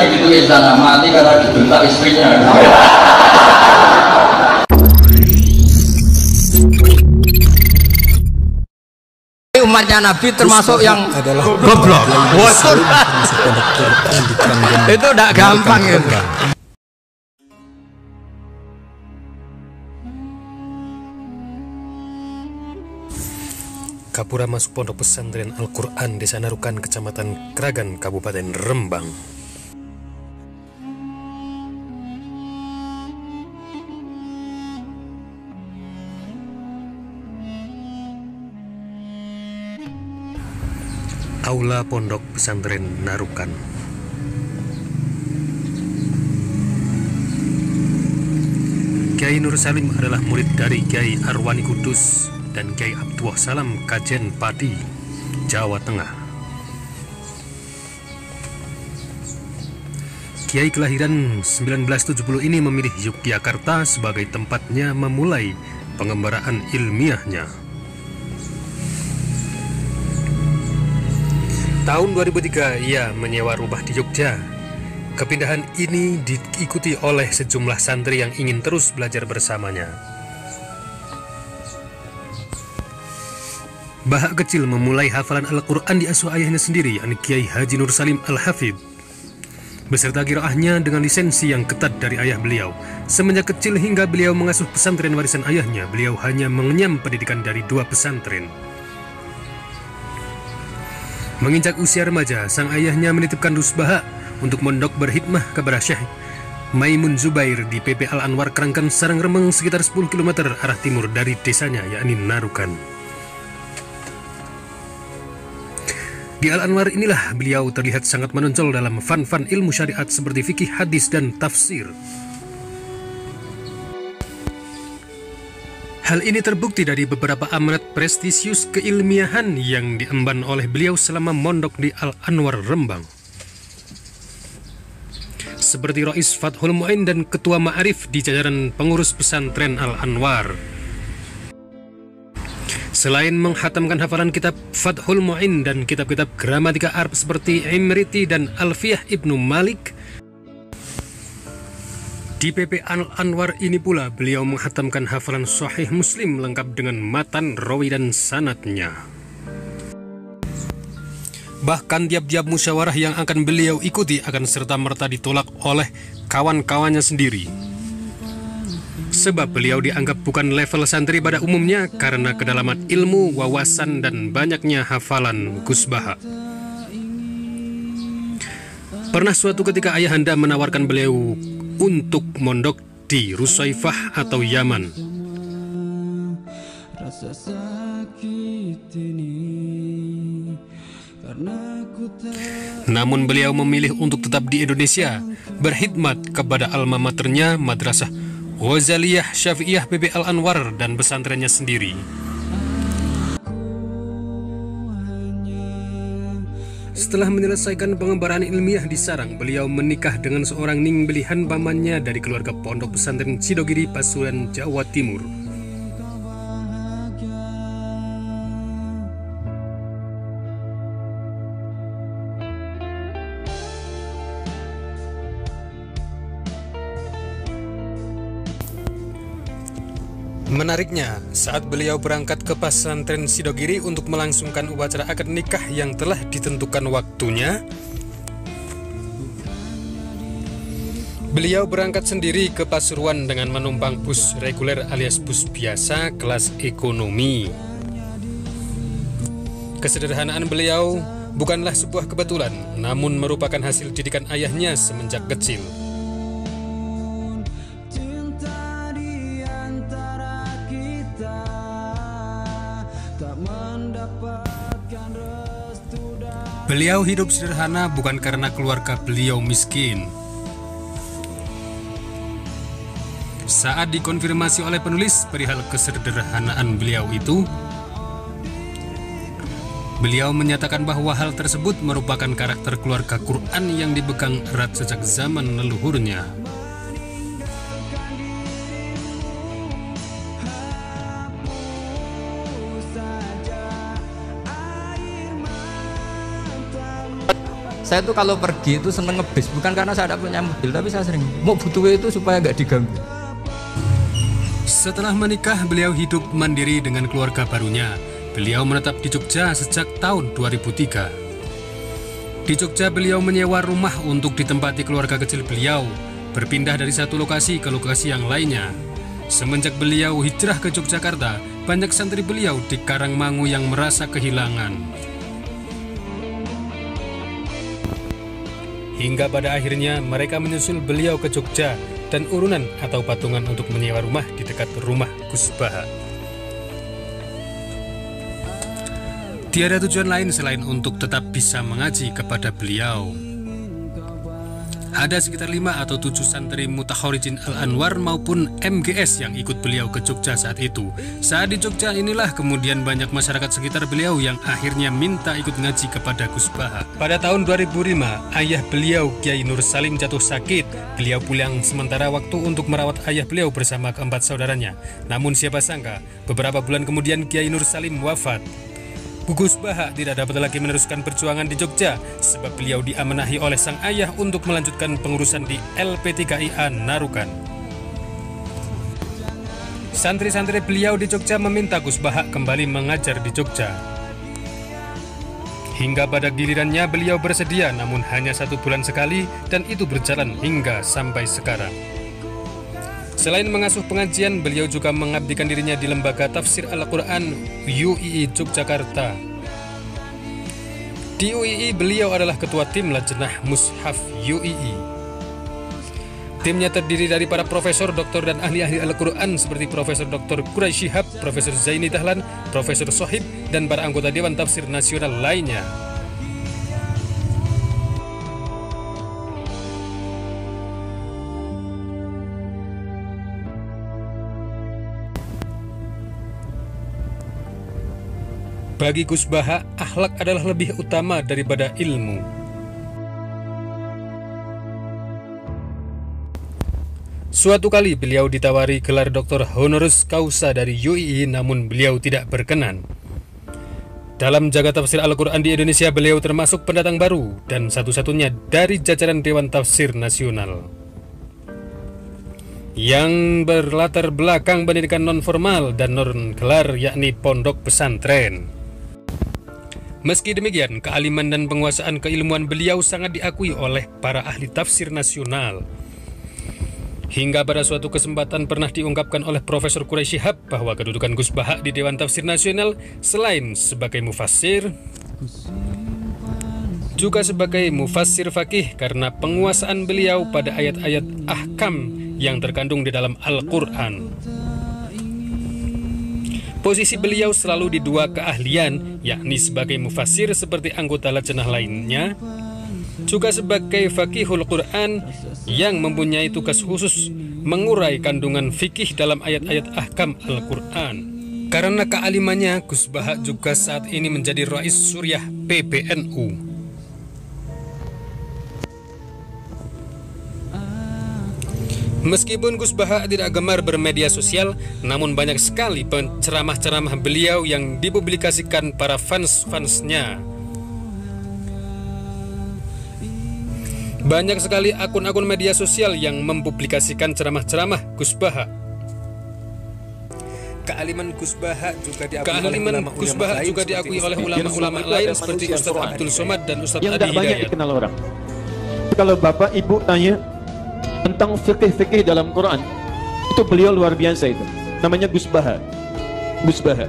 gitu ya sana mati karena dibentak istrinya. Umatnya Nabi termasuk yang goblok. Itu tidak gampang itu. Kapura masuk pondok pesantren Al-Quran Desa Narukan, Kecamatan Kragan, Kabupaten Rembang. Aula Pondok Pesantren Narukan. Kiai Nur Salim adalah murid dari Kiai Arwani Kudus dan Kiai Abdullah Salam Kajen Pati, Jawa Tengah. Kiai kelahiran 1970 ini memilih Yogyakarta sebagai tempatnya memulai pengembaraan ilmiahnya. Tahun 2003 ia menyewa rumah di Jogja. Kepindahan ini diikuti oleh sejumlah santri yang ingin terus belajar bersamanya. Bahak kecil memulai hafalan Al-Quran di asuh ayahnya sendiri, yakni Kiai Haji Nur Salim Al-Hafidh, beserta qiraahnya dengan lisensi yang ketat dari ayah beliau. Semenjak kecil hingga beliau mengasuh pesantren warisan ayahnya, beliau hanya mengenyam pendidikan dari 2 pesantren. Menginjak usia remaja, sang ayahnya menitipkan Rusbahak untuk mondok berhikmah kepada Syekh Maimun Zubair di PP Al-Anwar Kerangkan Sarang Remeng, sekitar 10 km arah timur dari desanya, yakni Narukan. Di Al-Anwar inilah beliau terlihat sangat menonjol dalam fan-fan ilmu syariat seperti fikih, hadis, dan tafsir. Hal ini terbukti dari beberapa amanat prestisius keilmiahan yang diemban oleh beliau selama mondok di Al-Anwar Rembang. Seperti Rais Fathul Mu'in dan Ketua Ma'arif di jajaran pengurus pesantren Al-Anwar. Selain menghatamkan hafalan kitab Fathul Mu'in dan kitab-kitab gramatika Arab seperti Imriti dan Alfiyah Ibnu Malik, di PP Al-Anwar ini pula beliau menghatamkan hafalan Sahih Muslim lengkap dengan matan, rawi, dan sanadnya. Bahkan tiap-tiap musyawarah yang akan beliau ikuti akan serta-merta ditolak oleh kawan-kawannya sendiri. Sebab beliau dianggap bukan level santri pada umumnya karena kedalaman ilmu, wawasan, dan banyaknya hafalan Gus Bahak. Pernah suatu ketika ayahanda menawarkan beliau untuk mondok di Rusaifah atau Yaman. Namun beliau memilih untuk tetap di Indonesia, berkhidmat kepada alma maternya Madrasah Ghazaliyah Syafi'iyah PP Al-Anwar dan pesantrennya sendiri. Setelah menyelesaikan pengembaraan ilmiah di sarang, beliau menikah dengan seorang ningbelihan pamannya dari keluarga pondok pesantren Sidogiri, Pasuruan, Jawa Timur. Menariknya, saat beliau berangkat ke pesantren Sidogiri untuk melangsungkan upacara akad nikah yang telah ditentukan waktunya, beliau berangkat sendiri ke Pasuruan dengan menumpang bus reguler alias bus biasa kelas ekonomi. Kesederhanaan beliau bukanlah sebuah kebetulan, namun merupakan hasil didikan ayahnya semenjak kecil. Beliau hidup sederhana bukan karena keluarga beliau miskin. Saat dikonfirmasi oleh penulis perihal kesederhanaan beliau itu, beliau menyatakan bahwa hal tersebut merupakan karakter keluarga Quran yang dipegang erat sejak zaman leluhurnya. Saya tuh kalau pergi itu seneng ngebis, bukan karena saya tidak punya mobil, tapi saya sering mau butuh itu supaya nggak diganggu. Setelah menikah, beliau hidup mandiri dengan keluarga barunya. Beliau menetap di Jogja sejak tahun 2003. Di Jogja, beliau menyewa rumah untuk ditempati keluarga kecil beliau, berpindah dari satu lokasi ke lokasi yang lainnya. Semenjak beliau hijrah ke Yogyakarta, banyak santri beliau di Karangmangu yang merasa kehilangan. Hingga pada akhirnya mereka menyusul beliau ke Jogja dan urunan atau patungan untuk menyewa rumah di dekat rumah Gus Baha. Tiada tujuan lain selain untuk tetap bisa mengaji kepada beliau. Ada sekitar 5 atau 7 santri Mutahorijin Al-Anwar maupun MGS yang ikut beliau ke Jogja saat itu. Saat di Jogja inilah kemudian banyak masyarakat sekitar beliau yang akhirnya minta ikut ngaji kepada Gus Baha. Pada tahun 2005, ayah beliau Kiai Nur Salim jatuh sakit. Beliau pulang sementara waktu untuk merawat ayah beliau bersama keempat saudaranya. Namun siapa sangka, beberapa bulan kemudian Kiai Nur Salim wafat. Gus Baha tidak dapat lagi meneruskan perjuangan di Jogja sebab beliau diamenahi oleh sang ayah untuk melanjutkan pengurusan di LP3IA Narukan. Santri-santri beliau di Jogja meminta Gus Baha kembali mengajar di Jogja. Hingga pada gilirannya beliau bersedia, namun hanya 1 bulan sekali dan itu berjalan hingga sampai sekarang. Selain mengasuh pengajian, beliau juga mengabdikan dirinya di Lembaga Tafsir Al-Quran UII Yogyakarta. Di UII, beliau adalah ketua tim Lajnah Mushaf UII. Timnya terdiri dari para profesor, doktor, dan ahli-ahli Al-Quran seperti Profesor Dr. Quraisy Shihab, Profesor Zaini Dahlan, Profesor Sohib, dan para anggota Dewan Tafsir Nasional lainnya. Bagi Gus Baha, akhlak adalah lebih utama daripada ilmu. Suatu kali beliau ditawari gelar doktor honoris causa dari UII, namun beliau tidak berkenan. Dalam jagat tafsir Al-Quran di Indonesia, beliau termasuk pendatang baru dan satu-satunya dari jajaran Dewan Tafsir Nasional yang berlatar belakang pendidikan non-formal dan non-gelar, yakni pondok pesantren. Meski demikian, kealiman dan penguasaan keilmuan beliau sangat diakui oleh para ahli tafsir nasional. Hingga pada suatu kesempatan pernah diungkapkan oleh Profesor Quraisy Shihab bahwa kedudukan Gus Baha di Dewan Tafsir Nasional selain sebagai mufassir, juga sebagai mufassir fakih karena penguasaan beliau pada ayat-ayat ahkam yang terkandung di dalam Al-Quran. Posisi beliau selalu di 2 keahlian, yakni sebagai mufassir seperti anggota lajnah lainnya, juga sebagai faqihul Quran yang mempunyai tugas khusus mengurai kandungan fikih dalam ayat-ayat ahkam Al-Quran. Karena kealimannya, Gus Baha juga saat ini menjadi Rais Suriah PBNU. Meskipun Gus Baha tidak gemar bermedia sosial, namun banyak sekali ceramah-ceramah beliau yang dipublikasikan para fans-fansnya. Banyak sekali akun-akun media sosial yang mempublikasikan ceramah-ceramah Gus Baha. Kealiman Gus Baha juga diakui oleh ulama-ulama lain seperti Ustaz Abdul Somad dan Ustaz Adi Hidayat. Banyak dikenal orang. Kalau Bapak Ibu tanya tentang fikih-fikih dalam Quran, itu beliau luar biasa itu. Namanya Gus Baha. Gus Baha.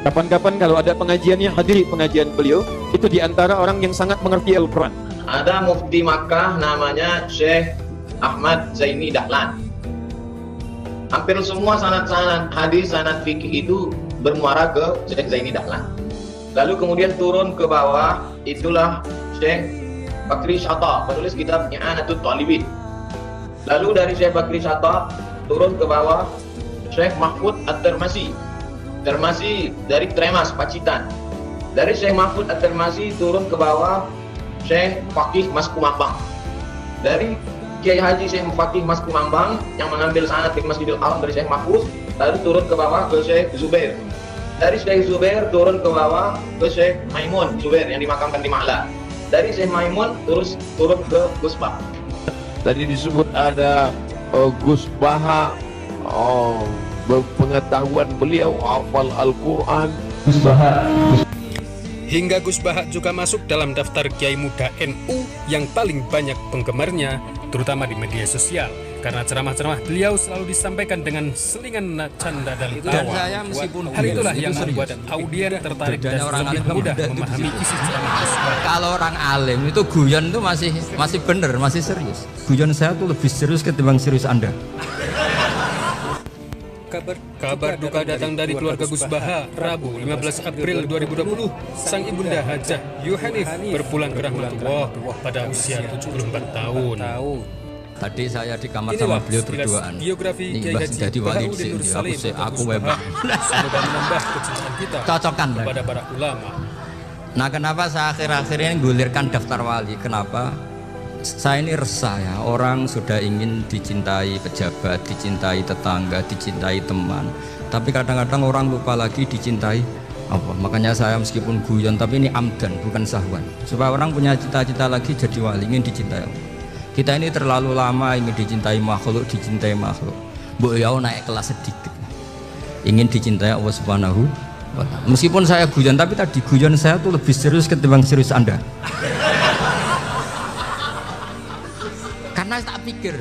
Kapan-kapan kalau ada pengajiannya, hadiri pengajian beliau. Itu diantara orang yang sangat mengerti Al-Quran. Ada mufti Makkah namanya Syekh Ahmad Zaini Dahlan. Hampir semua sanad-sanad hadis, sanad fikih itu bermuara ke Syekh Zaini Dahlan. Lalu kemudian turun ke bawah, itulah Syekh Bakri Syata, penulis kitab I'anatul Talibin. Lalu dari Syekh Bakri Syata turun ke bawah Syekh Mahfud At-Tirmasi. Tirmasi dari Tremas, Pacitan. Dari Syekh Mahfud At-Tirmasi turun ke bawah Syekh Fakih Mas Kumambang. Dari Kiai Haji Syekh Fakih Mas Kumambang yang mengambil sanad di Masjidil Haram dari Syekh Mahfud, lalu turun ke bawah ke Syekh Zubair. Dari Syekh Zubair turun ke bawah ke Syekh Maimun Zubair yang dimakamkan di Ma'la. dari Syekh Maimun terus turun ke Gus Baha. Tadi disebut ada Gus Baha, pengetahuan beliau hafal Al-Quran. Hingga Gus Baha juga masuk dalam daftar Kiai Muda NU yang paling banyak penggemarnya, terutama di media sosial. Karena ceramah-ceramah beliau selalu disampaikan dengan selingan canda dan tawa. saya meskipun Hal itulah itu yang serius. membuat audien tertarik dan Bedanya orang lebih alim mudah sama muda memahami itu isi ceramah Gus Baha. Kalau orang alim itu guyon itu masih bener, masih serius. Guyon saya tuh lebih serius ketimbang serius Anda. Kabar duka datang dari keluarga Gus Baha. Rabu 15 April 2020, sang ibunda Hajah Yuhanif berpulang ke rahmatullah pada usia 74 tahun. Tadi saya di kamar sama beliau berduaan. Biografi Ini Kiai Mbah Haji jadi wali Bahaudin Nur sih, Salim aku atau Gus web. Baha. Semoga menambah kecintaan kita Cocokan lah. kepada para ulama. Nah, kenapa saya akhir-akhir ini gulirkan daftar wali? Kenapa? Saya ini resah ya, orang sudah ingin dicintai pejabat, dicintai tetangga, dicintai teman. Tapi kadang-kadang orang lupa lagi dicintai apa. Makanya saya meskipun guyon, tapi ini amdan, bukan sahwan. Supaya orang punya cita-cita lagi jadi wali, ingin dicintai Allah. Kita ini terlalu lama ingin dicintai makhluk, Mbok ya naik kelas sedikit. Ingin dicintai Allah Subhanahu wa Ta'ala. Meskipun saya guyon, tapi tadi guyon saya tuh lebih serius ketimbang serius Anda. Karena tak pikir